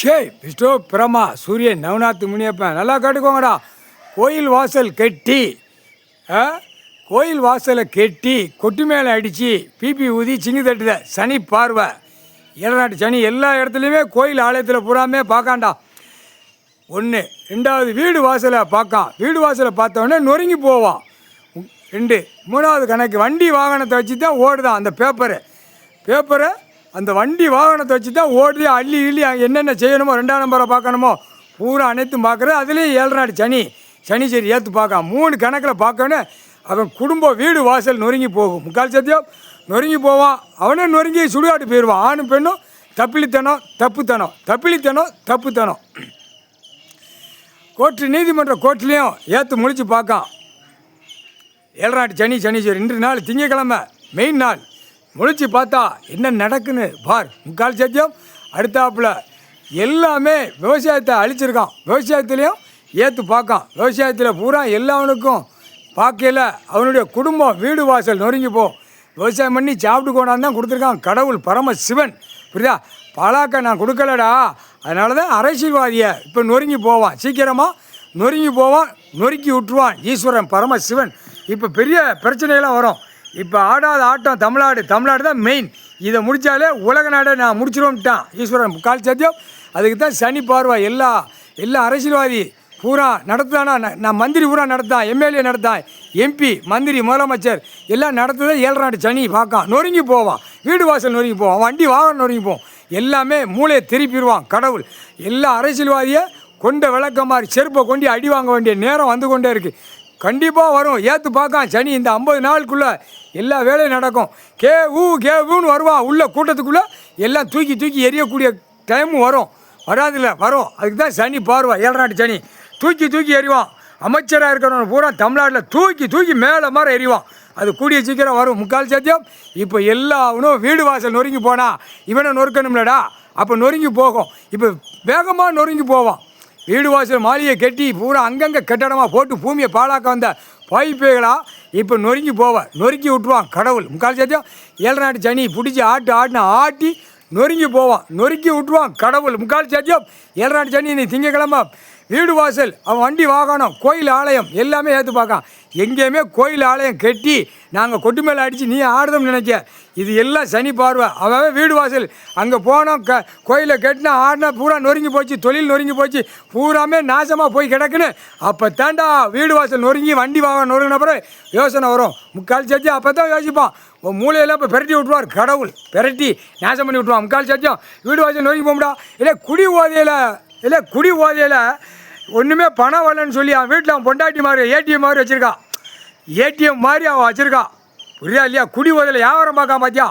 ஷே விஷ்ணு பிரமா சூரியன் நவநாத் முனியப்பன் நல்லா கேட்டுக்கோங்கடா. கோயில் வாசல் கட்டி கோயில் வாசலை கட்டி கொட்டு மேலே அடித்து பிபி ஊதி சிங்கி தட்டுத சனி பார்வை ஏழநாட்டு சனி எல்லா இடத்துலையுமே கோயில் ஆலயத்தில் பூராமே பார்க்காண்டா. ஒன்று ரெண்டாவது வீடு வாசலை பார்க்கான். வீடு வாசலை பார்த்தோன்னே நொறுங்கி போவான். ரெண்டு மூணாவது கணக்கு வண்டி வாகனத்தை வச்சு தான் ஓடுதான் அந்த பேப்பரை அந்த வண்டி வாகனத்தை வச்சு தான் ஓடுது. அள்ளி என்னென்ன செய்யணுமோ 2ஆம் நம்பரை பார்க்கணுமோ பூரா அனைத்தும் பார்க்குறது. அதுலேயும் ஏழநாடு சனி சரி ஏற்று பார்க்கான். 3 கணக்கில் பார்க்கணுன்னு அவன் குடும்பம் வீடு வாசல் நொறுங்கி போகும். முக்கால் சத்தியம் நொறுங்கி போவான். அவனே நொறுங்கி சுடுகாட்டு போயிடுவான். ஆணும் பெண்ணும் தப்புத்தனம். நீதிமன்ற கோர்ட்லேயும் ஏற்று முழிச்சு பார்க்கான். ஏழநாட்டு சனி சரி இன்று நாள் திங்கக்கிழமை மெயின் நாள். முழிச்சு பார்த்தா என்ன நடக்குன்னு பார். முக்கால் சத்தியம் அடுத்தாப்புல எல்லாமே விவசாயத்தை அழிச்சிருக்கான். விவசாயத்துலேயும் ஏற்று பார்க்கான். விவசாயத்தில் பூரா எல்லாவனுக்கும் பார்க்கல. அவனுடைய குடும்பம் வீடு வாசல் நொறுங்கி விவசாயம் பண்ணி சாப்பிட்டு கொண்டாந்து தான் கொடுத்துருக்கான் கடவுள் பரமசிவன். புரியுதா? பாலாக்க நான் கொடுக்கலடா. அதனால தான் அரசியல்வாதியை இப்போ நொறுங்கி போவான். சீக்கிரமாக நொறுங்கி போவான். நொறுக்கி விட்டுருவான் ஈஸ்வரன் பரமசிவன். இப்போ பெரிய பிரச்சனைகள்லாம் வரும். இப்போ ஆடாத ஆட்டம் தமிழ்நாடு தான் மெயின். இதை முடித்தாலே உலக நாடை நான் முடிச்சிருவோம்ட்டான் ஈஸ்வரன். முக்கால் சத்தியம் அதுக்கு தான் சனி பார்வை. எல்லா அரசியல்வாதி பூரா நடத்துதானா. நான் மந்திரி பூரா நடத்தான், எம்எல்ஏ நடத்தான், எம்பி மந்திரி முதலமைச்சர் எல்லாம் நடத்துதான் ஏழநாடு சனி பார்க்கான். நொறுங்கி போவான். வீடு வாசல் நொறுங்கி போவான். வண்டி வாகனம் நொறுங்கி போவான். எல்லாமே மூளையை திருப்பிடுவான் கடவுள். எல்லா அரசியல்வாதியை கொண்ட விளக்க மாதிரி செருப்பை கொண்டு அடி வாங்க வேண்டிய நேரம் வந்து கொண்டே இருக்குது. கண்டிப்பாக வரும். ஏற்று பார்க்கான் சனி. இந்த 50 நாளுக்குள்ளே எல்லா வேலையும் நடக்கும். கேவுன்னு வருவான். உள்ள கூட்டத்துக்குள்ளே எல்லாம் தூக்கி எரியக்கூடிய டைமும் வரும். வராதில்ல வரும். அதுக்கு தான் சனி பார்வை. ஏழநாட்டு சனி தூக்கி எறிவான். அமைச்சராக இருக்கிறவங்க பூரா தமிழ்நாட்டில் தூக்கி மேலே மாதிரி எறிவான். அது கூடிய சீக்கிரம் வரும். முக்கால் சத்தியம் இப்போ எல்லாவனும் வீடு வாசல் நொறுங்கி போனா இவனை நொறுக்கணும்லடா. அப்போ நொறுங்கி போகும். இப்போ வேகமாக நொறுங்கி போவான். வீடு வாசல் மாளிகை கட்டி பூரா அங்கங்கே கட்டடமாக போட்டு பூமியை பாழாக்க வந்த பாய்ப்பைகளா இப்போ நொறுங்கி நொறுக்கி விட்டுருவான் கடவுள். முக்கால் சத்தியம் ஏழநாட்டு சனி பிடிச்சி ஆட்டி நொறுங்கி போவான். நொறுக்கி விட்டுருவான் கடவுள். முக்கால் சத்தியம் ஏழநாட்டு சனி இன்னைக்கு திங்கக்கிழமை வீடு வாசல் அவன் வண்டி வாகனம் கோயில் ஆலயம் எல்லாமே ஏற்று பார்க்கான். எங்கேயுமே கோயில் ஆலயம் கட்டி நாங்கள் கொட்டு மேலே அடித்து நீ ஆடுதோம்னு நினைக்க. இது எல்லாம் சனி பார்வை. அவன் வீடு வாசல் அங்கே போனோம் கோயிலை கட்டினா ஆடினா பூரா நொறுங்கி போச்சு. தொழில் நொறுங்கி போச்சு. பூராமே நாசமாக போய் கிடக்குன்னு அப்போ தாண்டா வீடு வாசல் நொறுங்கி வண்டி வாகனம் நொறுங்கின பிறகு யோசனை வரும். முக்கால் சத்தியம் அப்போ தான் யோசிப்பான். மூளையெல்லாம் இப்போ பெரட்டி விட்டுருவார் கடவுள். பெரட்டி நாசம் பண்ணி விட்டுருவான். முக்கால் சத்தியம் வீடு வாசல் நொறுங்கி போகும்டா. இல்லை குடி ஓதையில் ஒன்றுமே பணம் வரலன்னு சொல்லி அவன் வீட்டில் அவன் பொண்டாட்டி மாதிரி ஏடிஎம் மாதிரி வச்சுருக்கான். ஏடிஎம் மாதிரி அவன் வச்சுருக்கான். புரியா இல்லையா? குடி ஓதையில் வியாபாரம் பார்க்காம பார்த்தியா?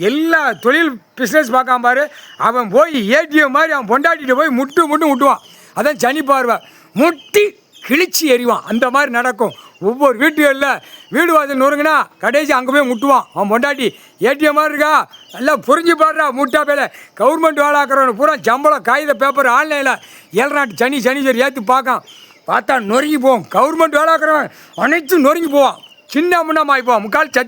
எல்லா தொழில் பிஸ்னஸ் பார்க்காம பாரு. அவன் போய் ஏடிஎம் மாதிரி அவன் பொண்டாட்டிகிட்ட போய் முட்டுவான். அதான் சனி பார்வை. முட்டி கிழிச்சி எறிவான். அந்த மாதிரி நடக்கும். ஒவ்வொரு வீட்டுகளில் வீடு வாசல் நொறுங்கினா கடைசி அங்கே போய் முட்டுவான். அவன் பொண்டாட்டி ஏடிஎம் மாதிரி இருக்கா நல்லா புரிஞ்சு பாடுறா. முட்டா பேல கவர்மெண்ட் வேலைக்கிறவனு பூரா சம்பளம் காகித பேப்பர் ஆன்லைனில் ஏழநாட்டு சனி சரி ஏற்று பார்த்தா நொறுங்கி போவோம். கவர்மெண்ட் வேலைக்கிறவன் அனைத்தும் நொறுங்கி போவான். சின்ன முன்னமாகி போவான். முக்கால் சத்தி